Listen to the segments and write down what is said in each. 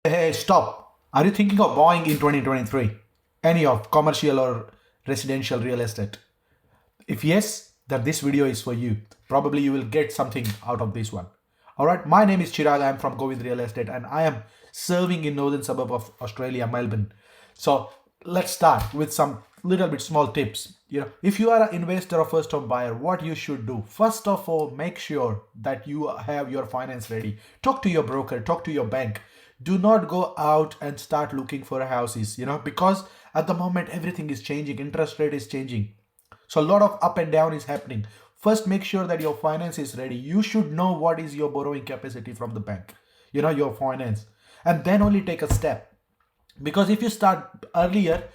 Hey, stop. Are you thinking of buying in 2023? Any of commercial or residential real estate? If yes, then this video is for you. Probably you will get something out of this one. Alright, my name is Chirag. I am from Govind Real Estate and I am serving in northern suburb of Australia, Melbourne. So let's start with some little bit small tips. If you are an investor or first home buyer, what you should do. First of all, make sure that you have your finance ready. Talk to your broker, talk to your bank. Do not go out and start looking for houses, because at the moment everything is changing, interest rate is changing, so a lot of up and down is happening. First, make sure that your finance is ready. You should know what is your borrowing capacity from the bank, your finance, and then only take a step. Because if you start earlier,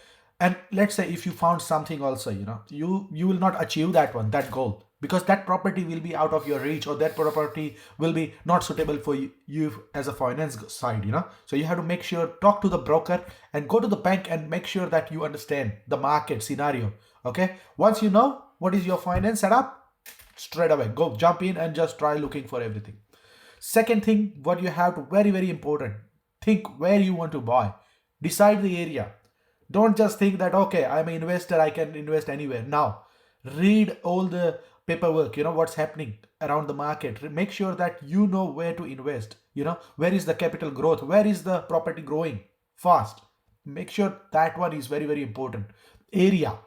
and let's say if you found something also, you will not achieve that goal, because that property will be out of your reach, or that property will be not suitable for you as a finance side, so you have to make sure, talk to the broker and go to the bank and make sure that you understand the market scenario. Okay, once you know what is your finance setup, straight away go jump in and just try looking for everything. Second thing, what you have to, very very important, think where you want to buy. Decide the area. Don't just think that, okay, I'm an investor, I can invest anywhere. Now, read all the paperwork, what's happening around the market. Make sure that you know where to invest, where is the capital growth, where is the property growing fast. Make sure that one is very, very important. Area,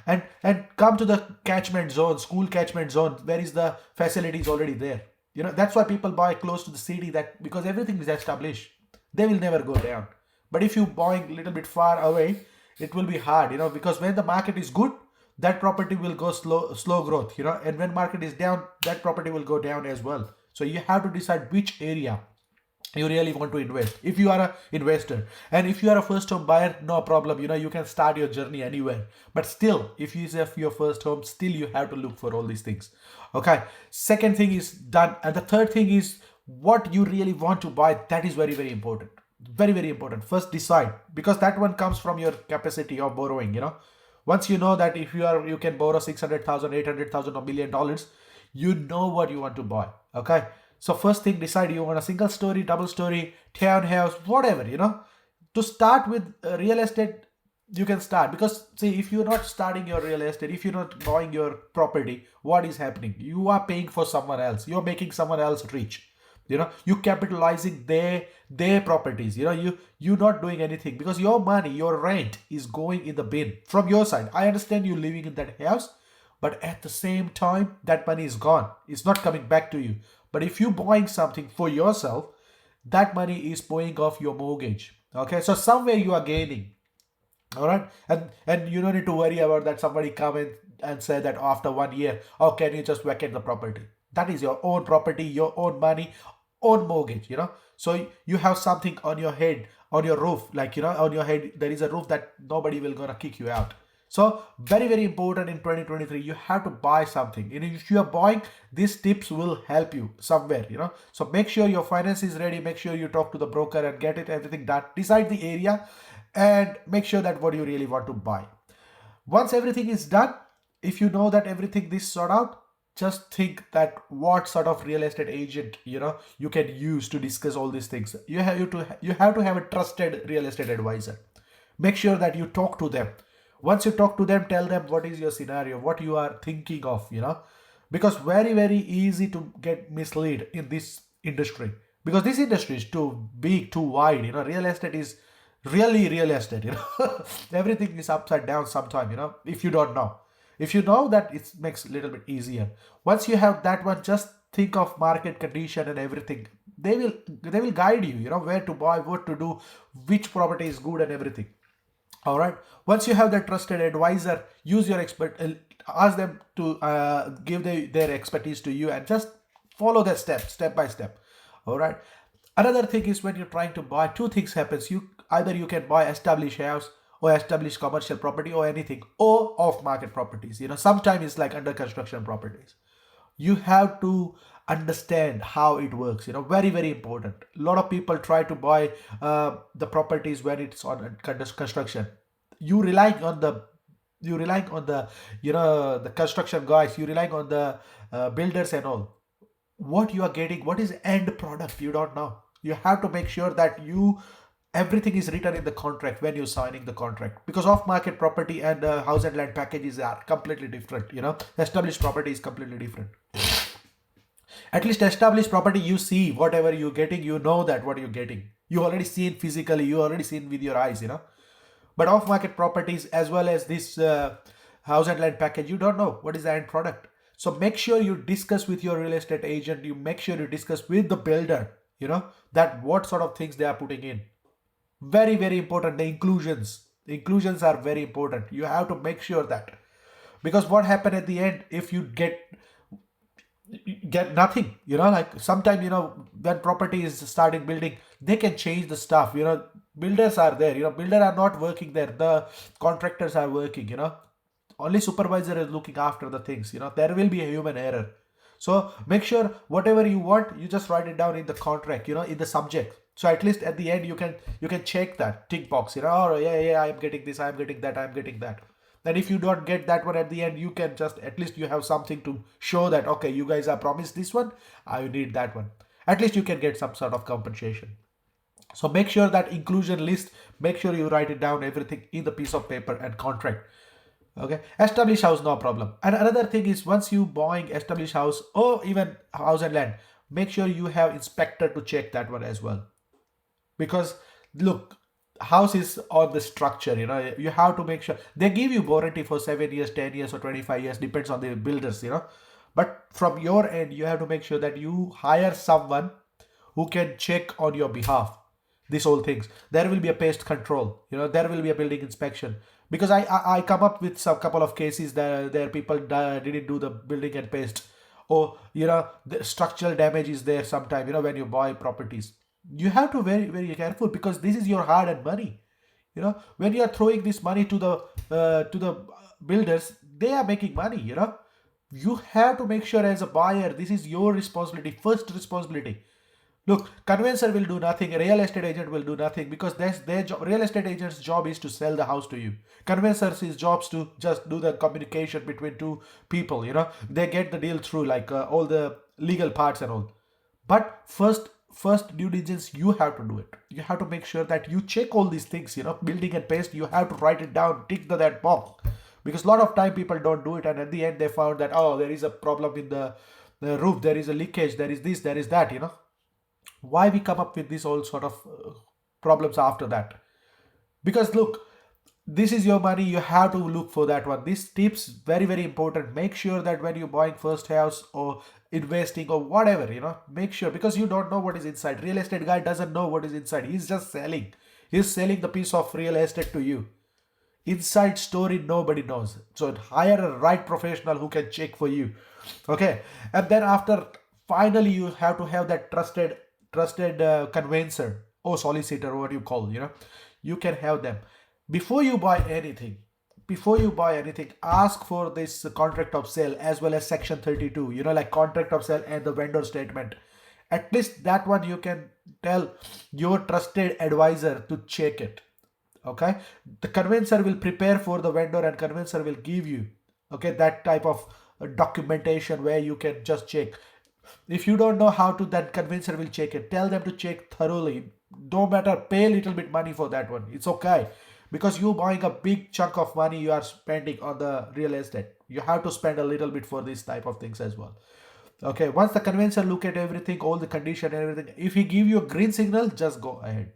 and come to the catchment zone, school catchment zone, where is the facilities already there. That's why people buy close to the city, that because everything is established, they will never go down. But if you buying a little bit far away, it will be hard, because when the market is good, that property will go slow growth, and when market is down, that property will go down as well. So you have to decide which area you really want to invest. If you are a investor, and if you are a first home buyer, no problem, you can start your journey anywhere. But still, if you have your first home, still you have to look for all these things. Okay, second thing is done, and the third thing is what you really want to buy. That is very very important, very very important. First decide, because that one comes from your capacity of borrowing. Once you know that if you can borrow 600,000, 800,000, or $1 million, you know what you want to buy. Okay, so first thing, decide you want a single story, double story, townhouse, whatever, to start with real estate. You can start, because see, if you're not starting your real estate, if you're not buying your property, what is happening? You are paying for someone else, you're making someone else rich. You capitalizing their properties. You're not doing anything, because your money, your rent is going in the bin from your side. I understand you living in that house, but at the same time, that money is gone, it's not coming back to you. But if you buying something for yourself, that money is paying off your mortgage. Okay, so somewhere you are gaining. All right, and you don't need to worry about that somebody come in and say that after 1 year, oh, can you just vacate the property? That is your own property, your own money, own mortgage. So you have something on your head, on your roof, like, on your head there is a roof that nobody will gonna kick you out. So very very important, in 2023 you have to buy something. If you are buying, these tips will help you somewhere. So make sure your finance is ready, make sure you talk to the broker and get it everything done. Decide the area and make sure that what you really want to buy. Once everything is done, if you know that everything is sort out, just think that what sort of real estate agent you can use to discuss all these things. You have to have a trusted real estate advisor. Make sure that you talk to them. Once you talk to them, tell them what is your scenario, what you are thinking of, because very very easy to get misled in this industry, because this industry is too big, too wide. Real estate is really real estate. Everything is upside down sometime. If you don't know, if you know that, it makes a little bit easier. Once you have that one, just think of market condition and everything. They will guide you, where to buy, what to do, which property is good and everything. All right, once you have that trusted advisor, use your expert, ask them to give their expertise to you, and just follow that step by step. All right, another thing is, when you're trying to buy, two things happens. You can buy established house, or established commercial property, or anything, or off market properties. Sometimes it's like under construction properties. You have to understand how it works. Very very important. A lot of people try to buy the properties when it's on construction. You relying on the the construction guys, you relying on the builders and all. What you are getting, what is end product, you don't know. You have to make sure that everything is written in the contract when you're signing the contract, because off market property and house and land packages are completely different. Established property is completely different. At least established property, you see whatever you're getting, you know that what you're getting. You already seen physically, you already seen with your eyes. But off market properties as well as this house and land package, you don't know what is the end product. So make sure you discuss with your real estate agent, you make sure you discuss with the builder, that what sort of things they are putting in. Very, very important. The inclusions are very important. You have to make sure that, because what happen at the end, if you get nothing, like sometime, when property is starting building, they can change the stuff. Builders are there, builder are not working there, the contractors are working. Only supervisor is looking after the things. There will be a human error. So make sure whatever you want, you just write it down in the contract, in the subject. So at least at the end you can check that tick box. Oh yeah, I'm getting this, I'm getting that, I'm getting that. Then if you don't get that one at the end, you can just, at least you have something to show that, okay, you guys are promised this one, I need that one. At least you can get some sort of compensation. So make sure that inclusion list, make sure you write it down, everything in the piece of paper and contract. Okay, established house, no problem. And another thing is, once you buying established house or even house and land, make sure you have inspector to check that one as well. Because look, house is on the structure, you have to make sure they give you warranty for 7 years, 10 years or 25 years, depends on the builders. But from your end, you have to make sure that you hire someone who can check on your behalf these whole things. There will be a pest control, there will be a building inspection, because I come up with some couple of cases that there people didn't do the building and pest, or the structural damage is there sometime. When you buy properties, you have to very, very careful, because this is your hard-earned money. When you are throwing this money to the builders, they are making money. You have to make sure as a buyer, this is your responsibility, first responsibility. Look, conveyancer will do nothing, a real estate agent will do nothing, because that's their job. Real estate agent's job is to sell the house to you. Conveyancer's job is to just do the communication between two people. They get the deal through, like all the legal parts and all. But first due diligence, you have to do it. You have to make sure that you check all these things. Building and pest, you have to write it down, tick that box, because a lot of time people don't do it, and at the end they found that, oh, there is a problem in the roof, there is a leakage, there is this, there is that. Why we come up with this all sort of problems after that? Because look, this is your money, you have to look for that one. These tips, very, very important. Make sure that when you're buying first house or investing or whatever, make sure, because you don't know what is inside. Real estate guy doesn't know what is inside. He's just selling. He's selling the piece of real estate to you. Inside story, nobody knows. So hire a right professional who can check for you. Okay. And then after, finally, you have to have that trusted conveyancer or solicitor, what you call, you can have them. Before you buy anything, ask for this contract of sale as well as section 32, like contract of sale and the vendor statement. At least that one you can tell your trusted advisor to check it. Okay, the conveyancer will prepare for the vendor, and conveyancer will give you, okay, that type of documentation where you can just check. If you don't know how to, that conveyancer will check it. Tell them to check thoroughly. No matter, pay a little bit money for that one. It's okay. Because you're buying a big chunk of money you are spending on the real estate. You have to spend a little bit for this type of things as well. Okay, once the conveyancer look at everything, all the condition and everything, if he give you a green signal, just go ahead.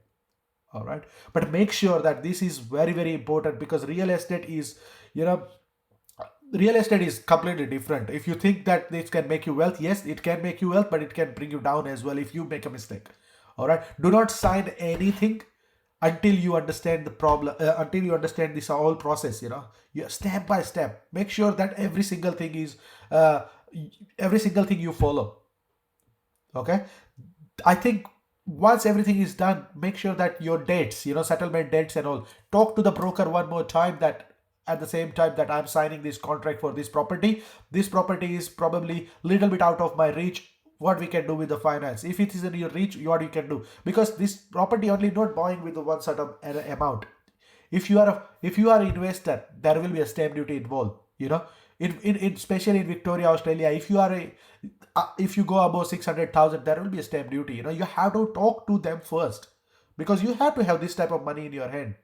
All right. But make sure that this is very, very important, because real estate is, real estate is completely different. If you think that this can make you wealth, yes, it can make you wealth, but it can bring you down as well if you make a mistake. All right. Do not sign anything until you understand the problem, until you understand this whole process. You step by step. Make sure that every single thing you follow. Okay. I think once everything is done, make sure that your dates, settlement dates and all, talk to the broker one more time, that at the same time that I'm signing this contract for this property is probably little bit out of my reach. What we can do with the finance, if it is in your reach, what you can do, because this property only not buying with the one certain amount. If you are an investor, there will be a stamp duty involved. Especially in Victoria, Australia, if you go above 600,000, there will be a stamp duty. You have to talk to them first, because you have to have this type of money in your hand.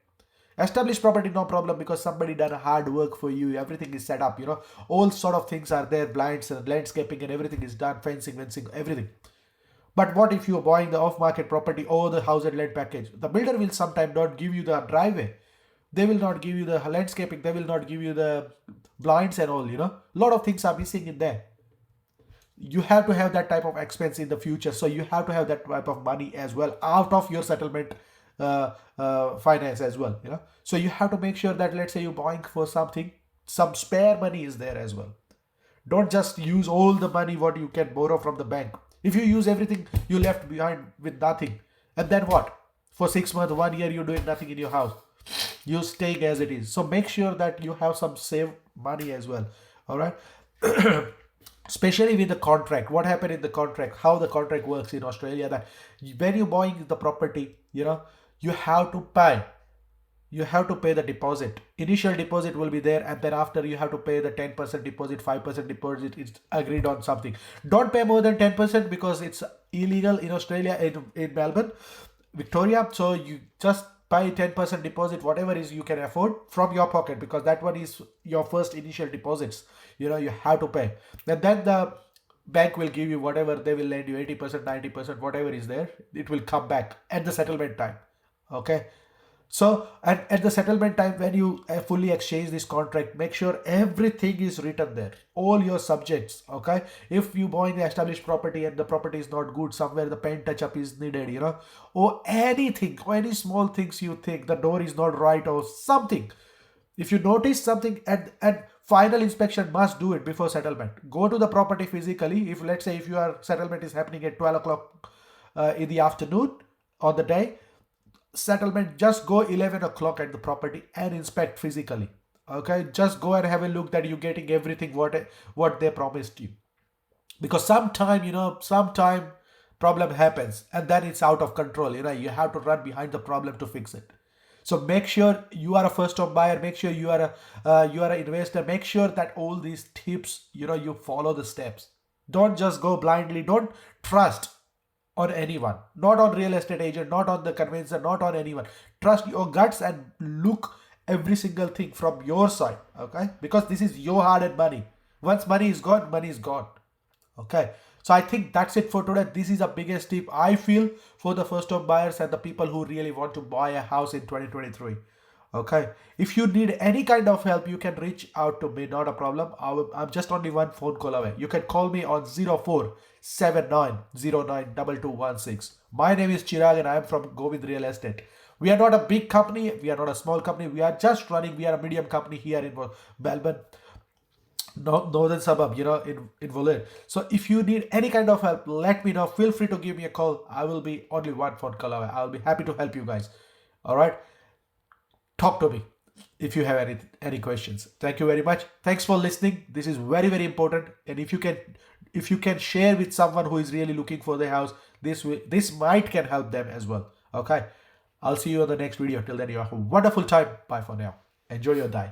Established property, no problem, because somebody done hard work for you. Everything is set up. All sort of things are there, blinds and landscaping and everything is done, fencing, everything. But what if you're buying the off-market property or the house and land package? The builder will sometimes not give you the driveway. They will not give you the landscaping. They will not give you the blinds and all. A lot of things are missing in there. You have to have that type of expense in the future. So you have to have that type of money as well out of your settlement finance as well. So you have to make sure that, let's say you're buying for something, some spare money is there as well. Don't just use all the money what you can borrow from the bank. If you use everything, you left behind with nothing. And then what? For 6 months, 1 year, you're doing nothing in your house. You're staying as it is. So make sure that you have some saved money as well. All right. Especially with the contract. What happened in the contract? How the contract works in Australia? That when you're buying the property, you have to pay. You have to pay the deposit. Initial deposit will be there, and then after you have to pay the 10% deposit, 5% deposit. It's agreed on something. Don't pay more than 10% because it's illegal in Australia, in Melbourne, Victoria. So you just pay 10% deposit, whatever is you can afford from your pocket, because that one is your first initial deposits. You have to pay. And then the bank will give you whatever, they will lend you 80%, 90%, whatever is there. It will come back at the settlement time. Okay. So at the settlement time, when you fully exchange this contract, make sure everything is written there, all your subjects. Okay. If you buy the established property and the property is not good, somewhere the paint touch up is needed, or anything, or any small things you think the door is not right or something. If you notice something, and final inspection must do it before settlement. Go to the property physically. If, let's say, if your settlement is happening at 12 o'clock in the afternoon on the day, settlement, just go 11 o'clock at the property and inspect physically. Okay, just go and have a look that you're getting everything what they promised you, because sometime problem happens and then it's out of control. You have to run behind the problem to fix it. So make sure you are a first-time buyer. Make sure you are an investor. Make sure that all these tips, you follow the steps. Don't just go blindly. Don't trust on anyone, not on real estate agent, not on the conveyancer, not on anyone. Trust your guts and look every single thing from your side. Okay, because this is your hard-earned money. Once money is gone, money is gone. Okay. So I think that's it for today. This is the biggest tip I feel for the first-time buyers and the people who really want to buy a house in 2023. Okay. If you need any kind of help, you can reach out to me. Not a problem. I'm just only one phone call away. You can call me on 0479092216. My name is Chirag and I am from Govind Real Estate. We are not a big company. We are not a small company. We are just running. We are a medium company here in Melbourne, northern suburb, in Wollert. So if you need any kind of help, let me know. Feel free to give me a call. I will be only one phone call away. I'll be happy to help you guys. All right. Talk to me if you have any questions. Thank you very much. Thanks for listening. This is very, very important. And if you can share with someone who is really looking for the house, this might can help them as well. Okay. I'll see you on the next video. Till then, you have a wonderful time. Bye for now. Enjoy your day.